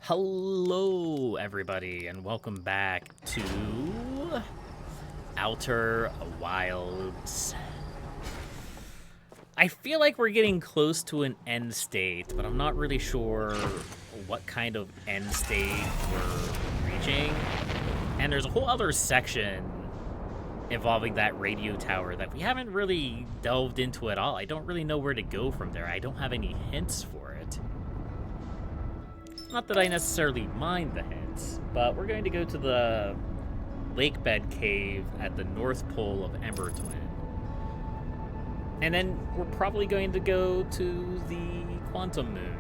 Hello, everybody, and welcome back to Outer Wilds. I feel like we're getting close to an end state, but I'm not really sure what kind of end state we're reaching. And there's a whole other section involving that radio tower that we haven't really delved into at all. I don't really know where to go from there. I don't have any hints for it. Not that I necessarily mind the hints, but we're going to go to the lake bed cave at the North Pole of Ember Twin. And then we're probably going to go to the Quantum Moon,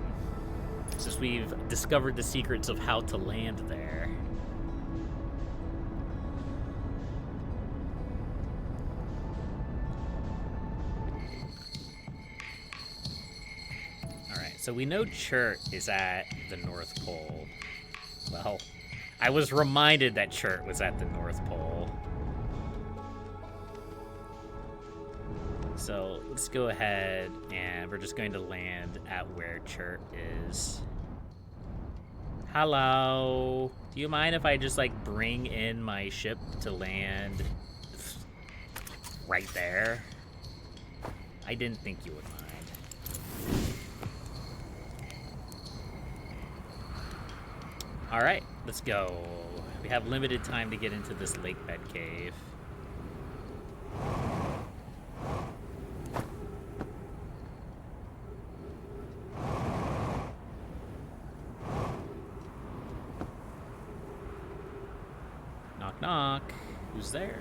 since we've discovered the secrets of how to land there. So we know Chert is at the North Pole. Well, I was reminded that Chert was at the North Pole. So let's go ahead and we're just going to land at where Chert is. Hello. Do you mind if I just bring in my ship to land right there? I didn't think you would mind. All right, let's go. We have limited time to get into this lake bed cave. Knock, knock. Who's there?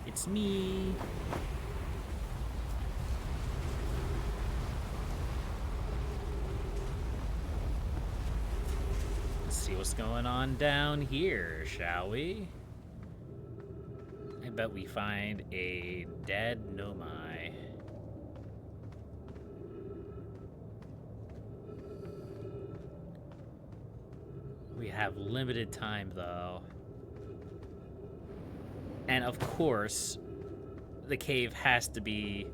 It's me. See what's going on down here, shall we? I bet we find a dead Nomai. We have limited time, though. And of course, the cave has to be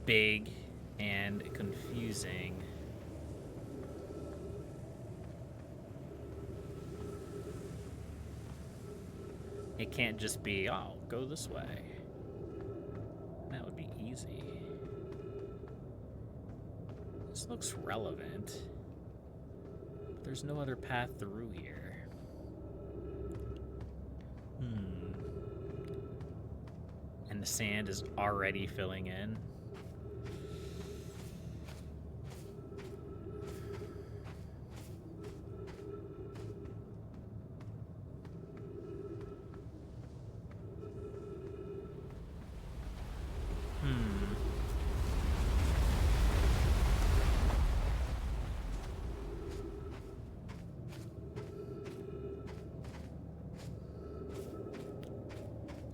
big and confusing. It can't just be, oh, go this way. That would be easy. This looks relevant. But there's no other path through here. And the sand is already filling in.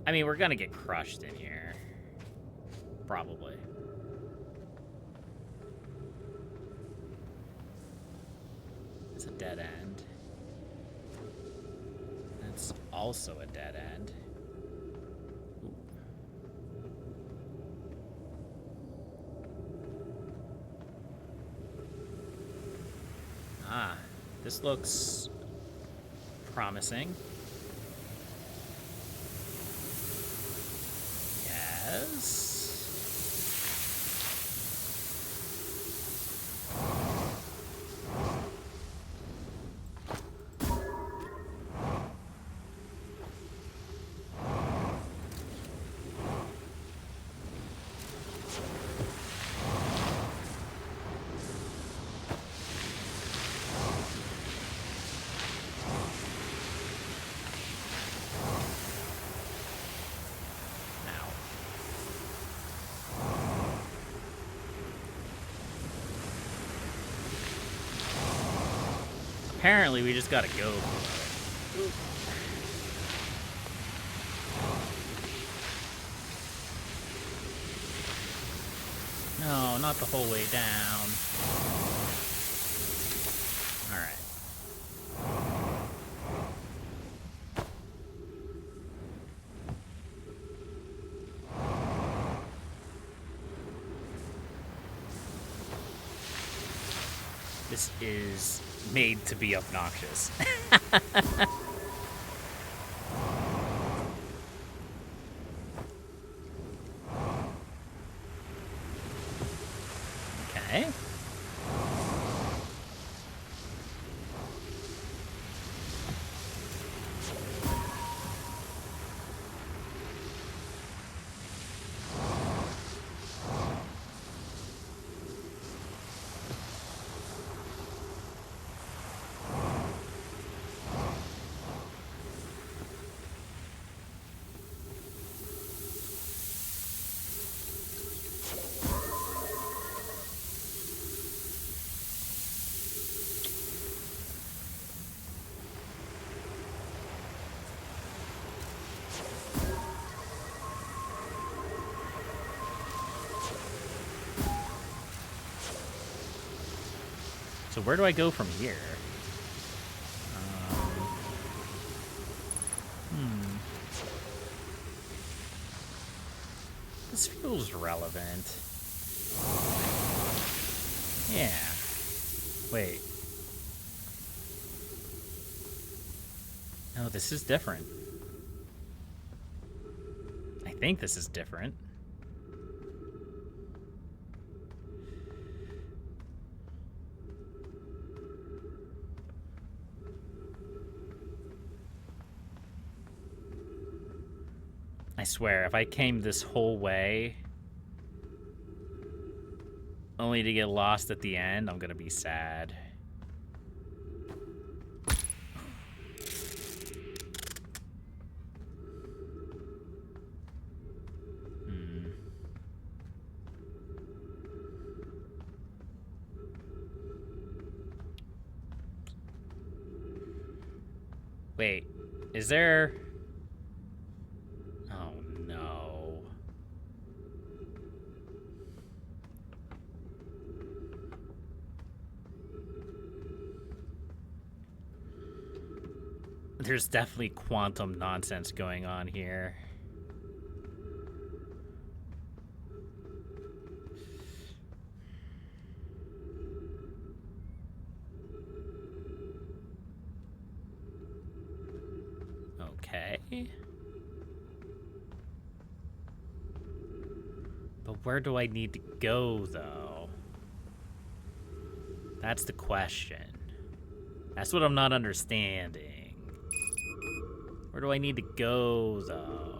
I mean, we're gonna get crushed in here. Probably. It's a dead end. That's also a dead end. Ooh. Ah, this looks promising. Yes. Apparently, we just gotta go for it. No, not the whole way down. Alright. This is made to be obnoxious. Okay. So where do I go from here? This feels relevant. Yeah. Wait. No, this is different. I think this is different. I swear, if I came this whole way only to get lost at the end, I'm gonna be sad. Wait, is there... Oh, no. There's definitely quantum nonsense going on here. Okay. But where do I need to go, though? That's the question. That's what I'm not understanding. Where do I need to go, though?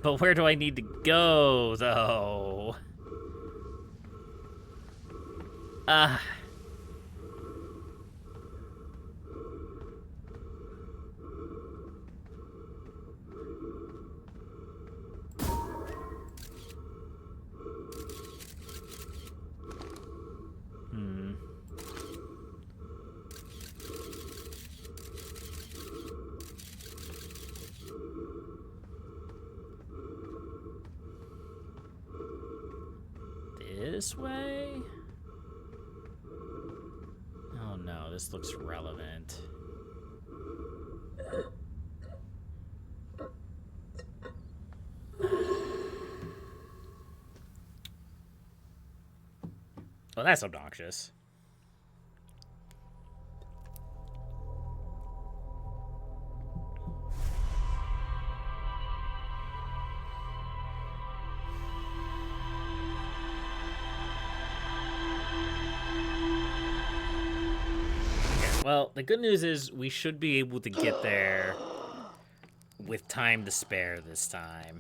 But where do I need to go, though? This way? Oh no, this looks relevant. Oh, that's obnoxious. Well, the good news is we should be able to get there with time to spare this time.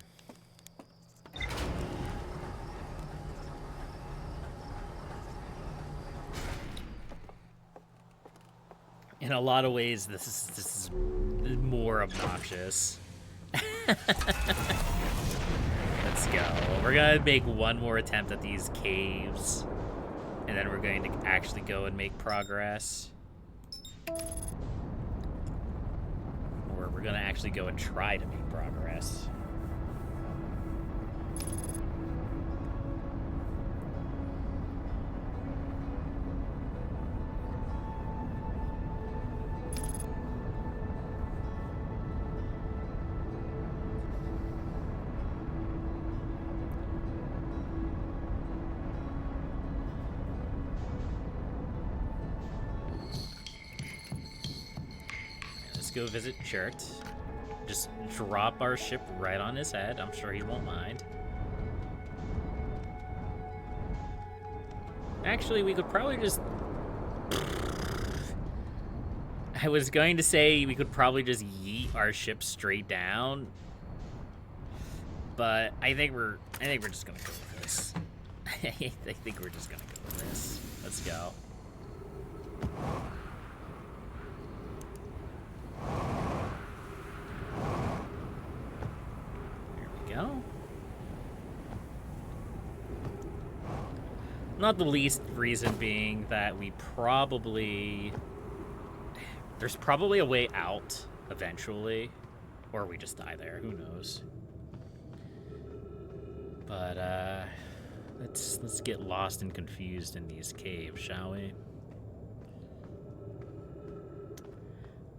In a lot of ways, this is more obnoxious. Let's go. We're gonna make one more attempt at these caves, and then we're going to actually go and make progress. Or we're gonna actually go and try to make progress. go visit Chert. Just drop our ship right on his head. I'm sure he won't mind. Actually, we could probably just... I was going to say we could probably just yeet our ship straight down, but I think we're just gonna go with this. I think we're just gonna go with this. Let's go. There we go. Not the least reason being that we probably... There's probably a way out eventually, or we just die there, who knows. But let's get lost and confused in these caves, shall we?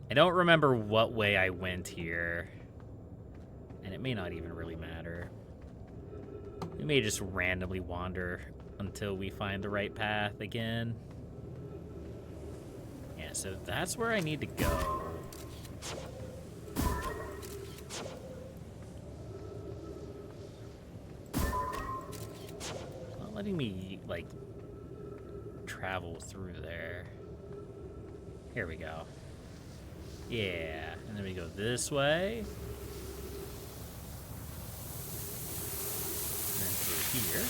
I don't remember what way I went here, and it may not even really matter. We may just randomly wander until we find the right path again. Yeah, so that's where I need to go. It's not letting me, like, travel through there. Here we go. Yeah, and then we go this way. And then through here.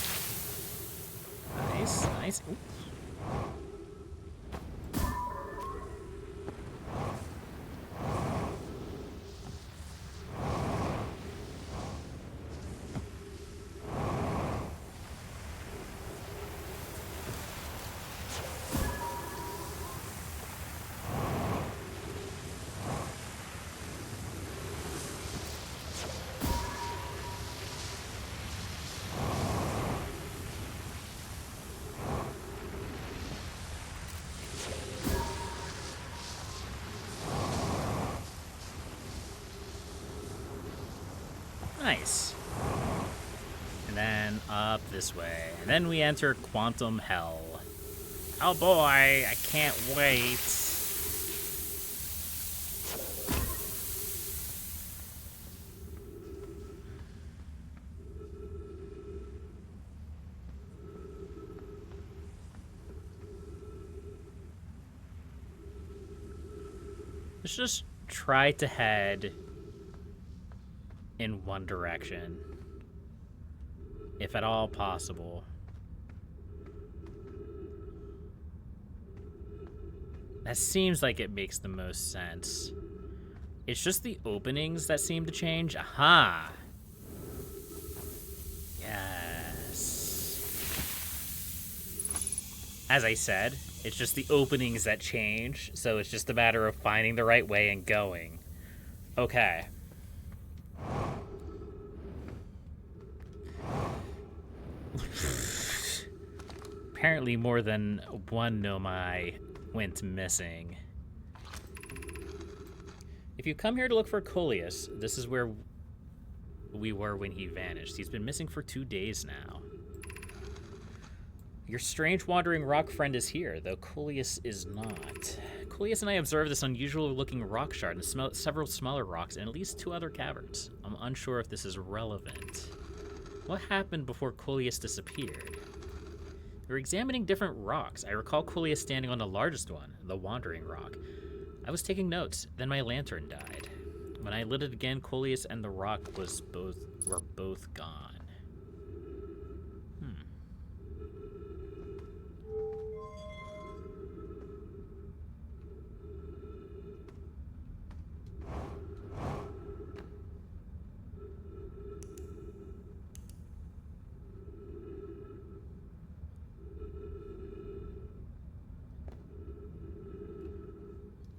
Nice, nice. Ooh. Nice. And then up this way. And then we enter Quantum Hell. Oh boy, I can't wait. Let's just try to head in one direction, if at all possible. That seems like it makes the most sense. It's just the openings that seem to change. Aha! Yes. As I said, it's just the openings that change, so it's just a matter of finding the right way and going. Okay. Apparently more than one Nomai went missing. If you come here to look for Coleus, this is where we were when he vanished. He's been missing for 2 days now. Your strange wandering rock friend is here, though Coleus is not. Coleus and I observed this unusual-looking rock shard and several smaller rocks and at least 2 other caverns. I'm unsure if this is relevant. What happened before Coleus disappeared? We were examining different rocks. I recall Coleus standing on the largest one, the Wandering Rock. I was taking notes, then my lantern died. When I lit it again, Coleus and the rock were both gone.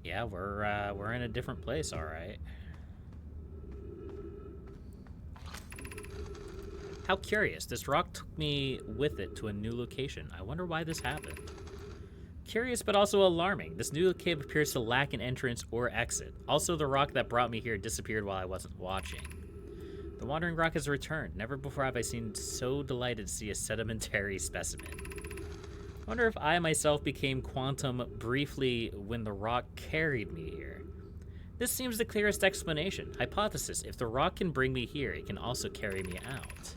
Yeah, we're in a different place, all right. How curious. This rock took me with it to a new location. I wonder why this happened. Curious, but also alarming. This new cave appears to lack an entrance or exit. Also, the rock that brought me here disappeared while I wasn't watching. The Wandering Rock has returned. Never before have I seemed so delighted to see a sedimentary specimen. I wonder if I myself became quantum briefly when the rock carried me here. This seems the clearest explanation. Hypothesis, if the rock can bring me here, it can also carry me out.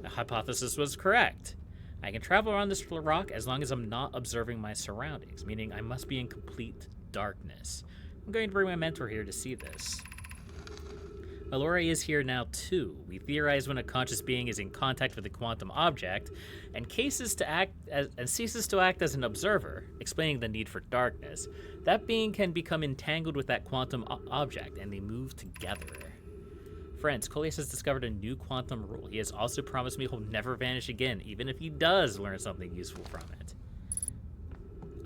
The hypothesis was correct. I can travel around this rock as long as I'm not observing my surroundings, meaning I must be in complete darkness. I'm going to bring my mentor here to see this. Mallory is here now too. We theorize when a conscious being is in contact with a quantum object and ceases to act as an observer, explaining the need for darkness. That being can become entangled with that quantum object, and they move together. Friends, Coleus has discovered a new quantum rule. He has also promised me he'll never vanish again, even if he does learn something useful from it.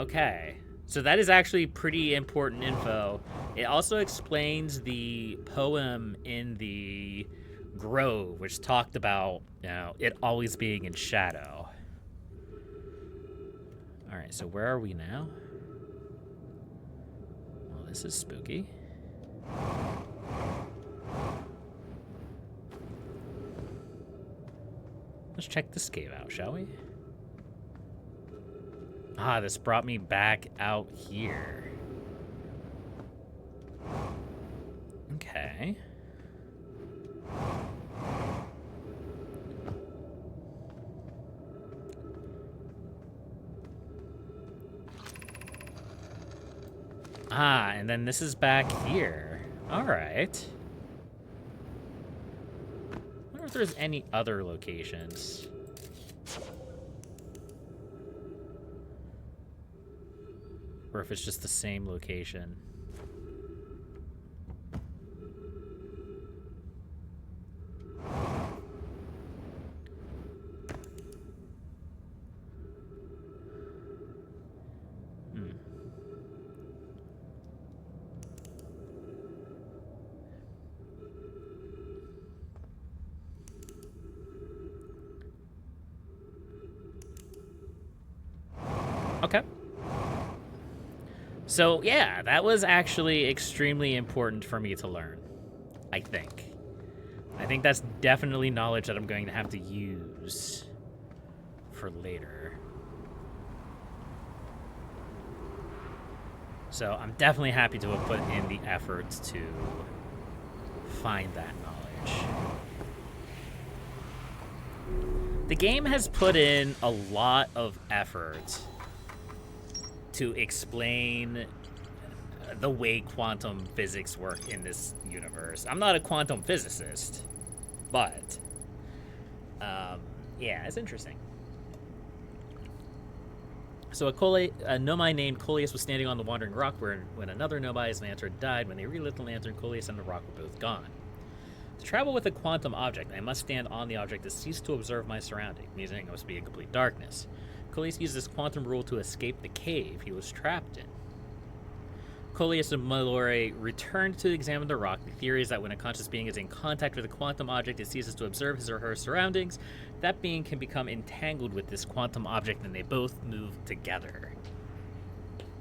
Okay. So that is actually pretty important info. It also explains the poem in the Grove, which talked about, it always being in shadow. All right, so where are we now? Well, this is spooky. Let's check this cave out, shall we? Ah, this brought me back out here. Okay. Ah, and then this is back here. All right. I wonder if there's any other locations. Or if it's just the same location. Okay. So, yeah, that was actually extremely important for me to learn, I think. I think that's definitely knowledge that I'm going to have to use for later. So I'm definitely happy to have put in the effort to find that knowledge. The game has put in a lot of effort to explain the way quantum physics work in this universe. I'm not a quantum physicist, but yeah, it's interesting. So a Nomai named Coleus was standing on the wandering rock when another Nomai's lantern died. When they relit the lantern, Coleus and the rock were both gone. To travel with a quantum object, I must stand on the object to cease to observe my surroundings, meaning I must be in complete darkness. Coleus used this quantum rule to escape the cave he was trapped in. Coleus and Mallory returned to examine the rock. The theory is that when a conscious being is in contact with a quantum object, it ceases to observe his or her surroundings. That being can become entangled with this quantum object, and they both move together.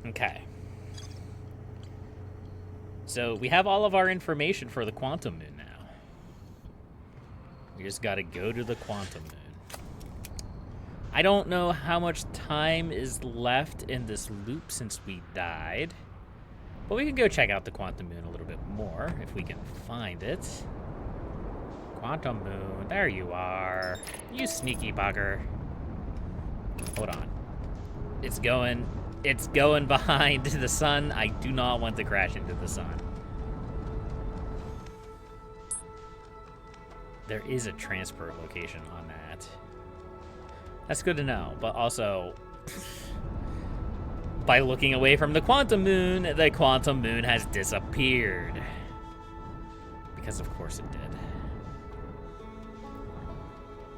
Okay. So we have all of our information for the quantum moon now. We just gotta go to the quantum moon. I don't know how much time is left in this loop since we died. But we can go check out the quantum moon a little bit more if we can find it. Quantum moon, there you are. You sneaky bugger. Hold on. It's going behind the sun. I do not want to crash into the sun. There is a transfer location on that. That's good to know, but also, by looking away from the quantum moon has disappeared. Because of course it did.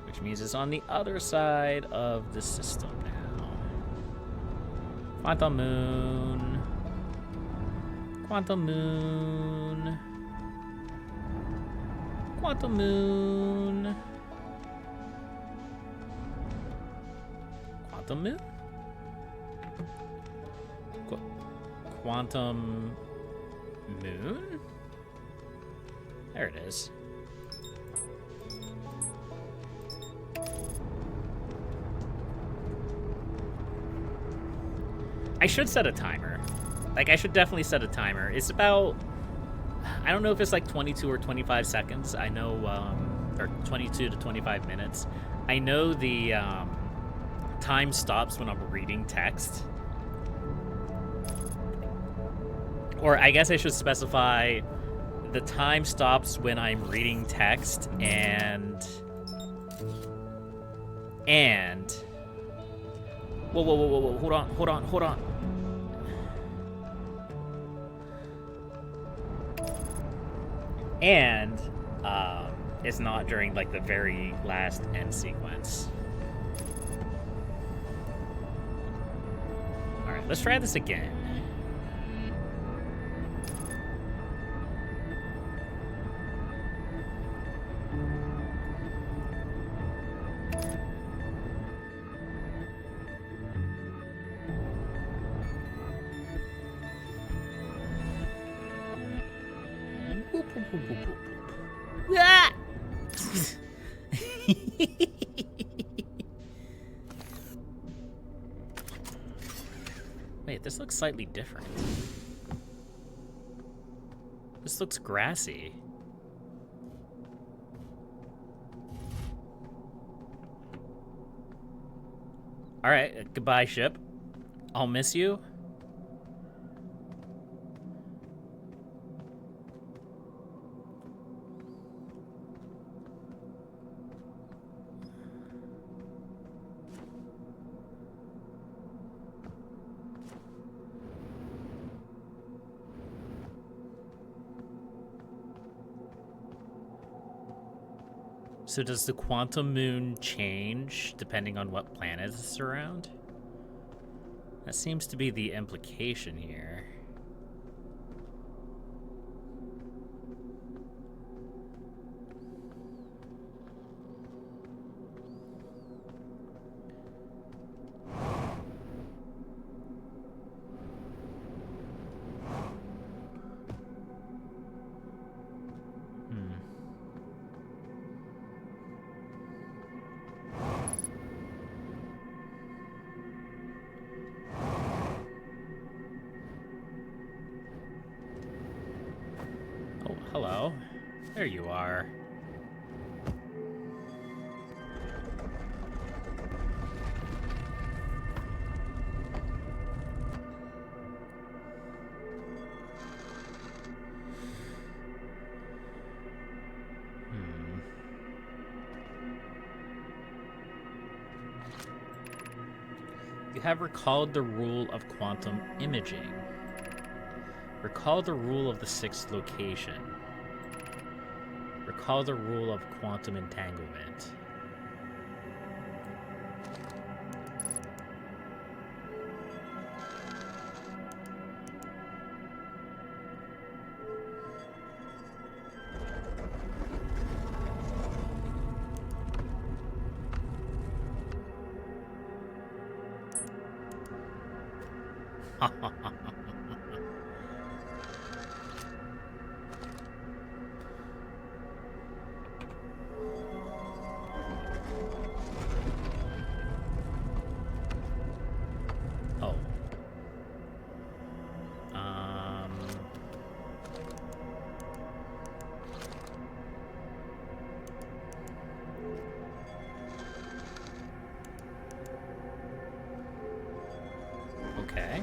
Which means it's on the other side of the system now. Quantum moon. Quantum moon. Quantum moon. Quantum moon? Quantum moon? There it is. I should set a timer. Like, I should definitely set a timer. It's about I don't know if it's like 22 or 25 seconds. I know, or 22 to 25 minutes. I know the time stops when I'm reading text. Or I guess I should specify the time stops when I'm reading text and whoa, hold on. And it's not during like the very last end sequence. All right, let's try this again. Wait, this looks slightly different. This looks grassy. All right, goodbye, ship. I'll miss you. So does the quantum moon change depending on what planet it's around? That seems to be the implication here. Hello. There you are. You have recalled the rule of quantum imaging. Recall the rule of the sixth location. Recall the rule of quantum entanglement. Oh. Okay.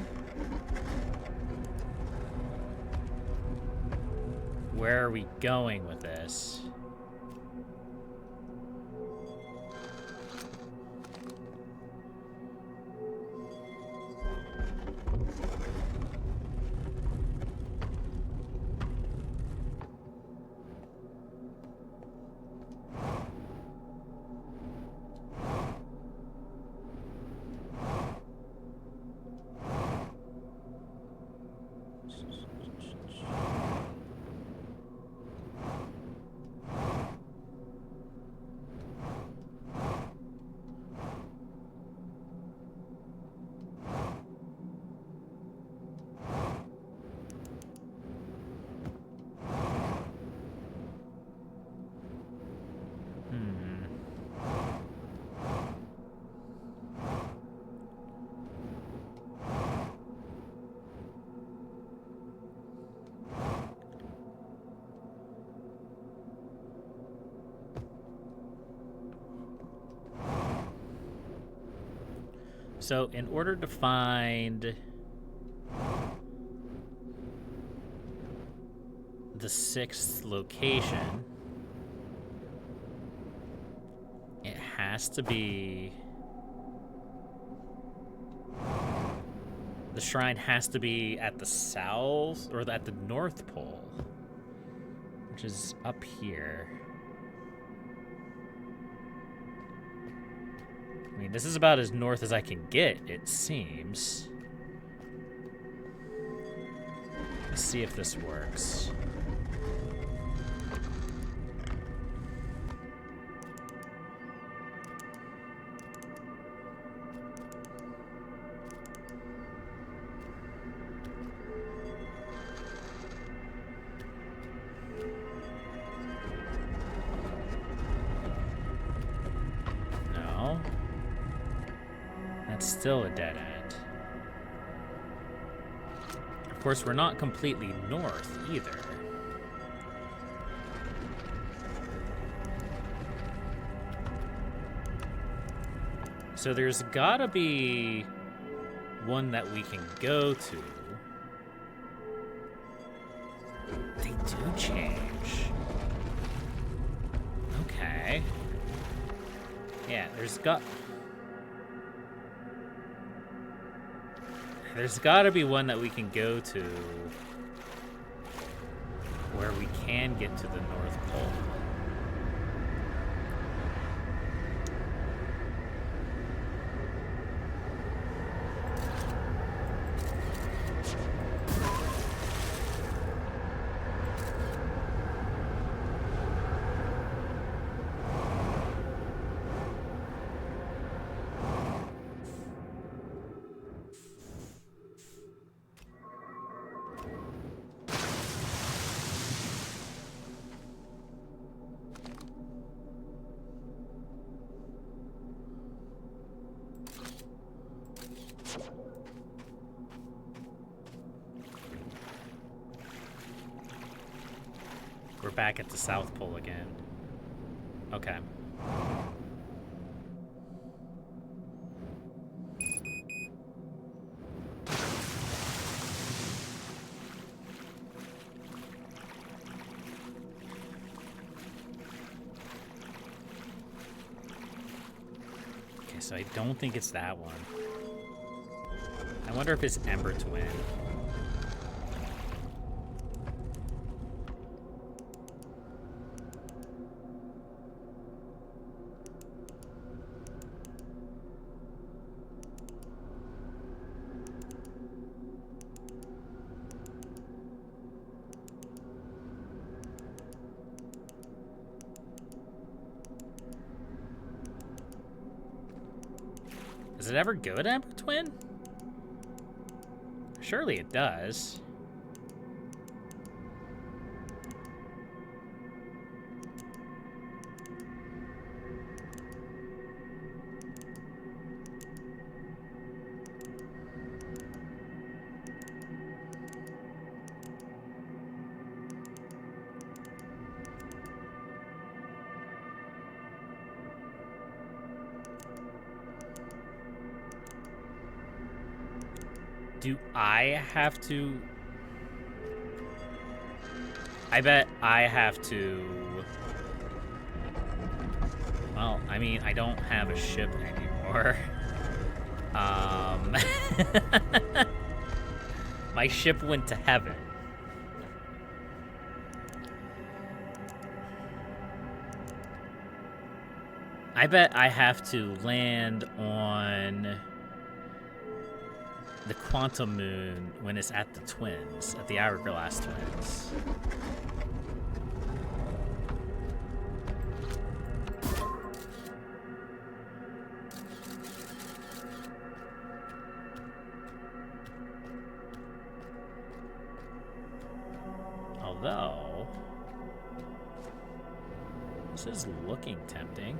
Where are we going with this? So in order to find the 6th location, it has to be... The shrine has to be at the south, or at the North Pole, which is up here. I mean, this is about as north as I can get, it seems. Let's see if this works. Still a dead end. Of course, we're not completely north either. So there's gotta be one that we can go to. They do change. Okay. Yeah, there's got to be one that we can go to where we can get to the North Pole. We're back at the South Pole again. Okay. Okay, so I don't think it's that one. I wonder if it's Ember Twin. Does it ever go to Ember Twin? Surely it does. Do I have to? I bet I have to. Well, I mean, I don't have a ship anymore. My ship went to heaven. I bet I have to land on the Quantum Moon when it's at the Twins, at the Hourglass Twins. Although, this is looking tempting.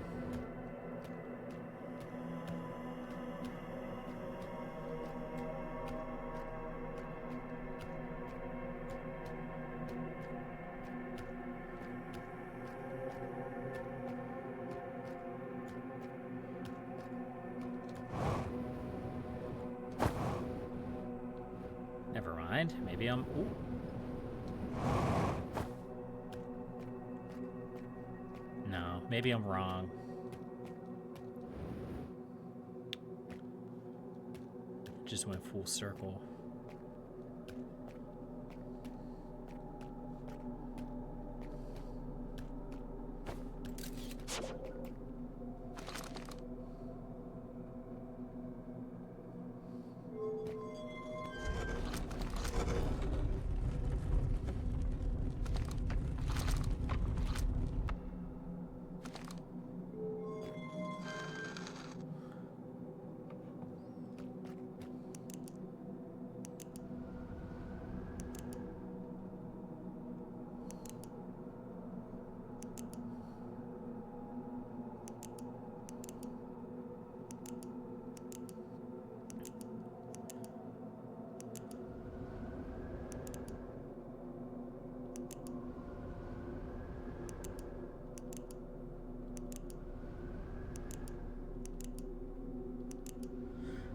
mind. Maybe I'm... Ooh. No, maybe I'm wrong. Just went full circle.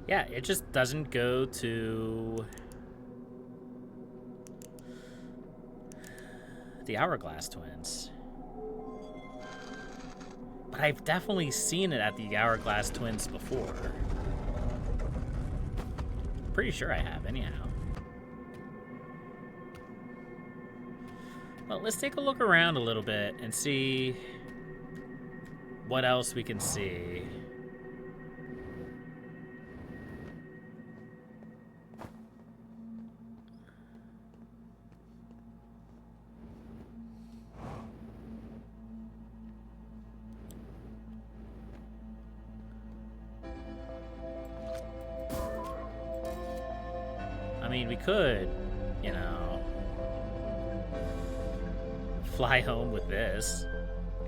Yeah, it just doesn't go to the Hourglass Twins. But I've definitely seen it at the Hourglass Twins before. Pretty sure I have, anyhow. Well, let's take a look around a little bit and see what else we can see. I mean, we could, you know, fly home with this.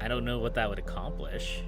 I don't know what that would accomplish.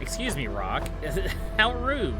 Excuse me, Rock. How rude.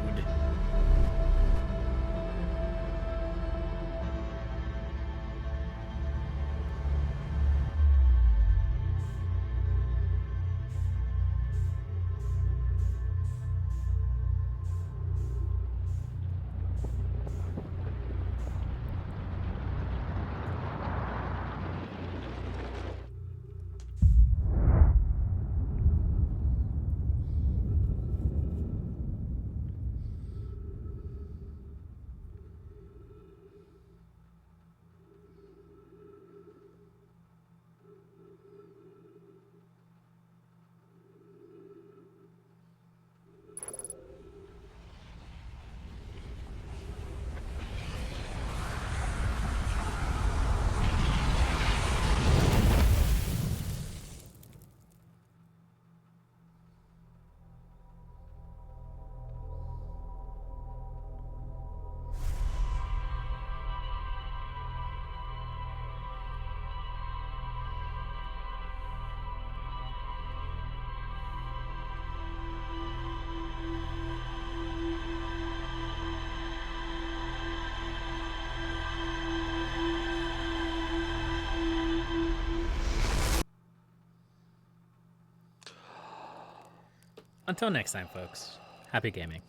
Until next time, folks. Happy gaming.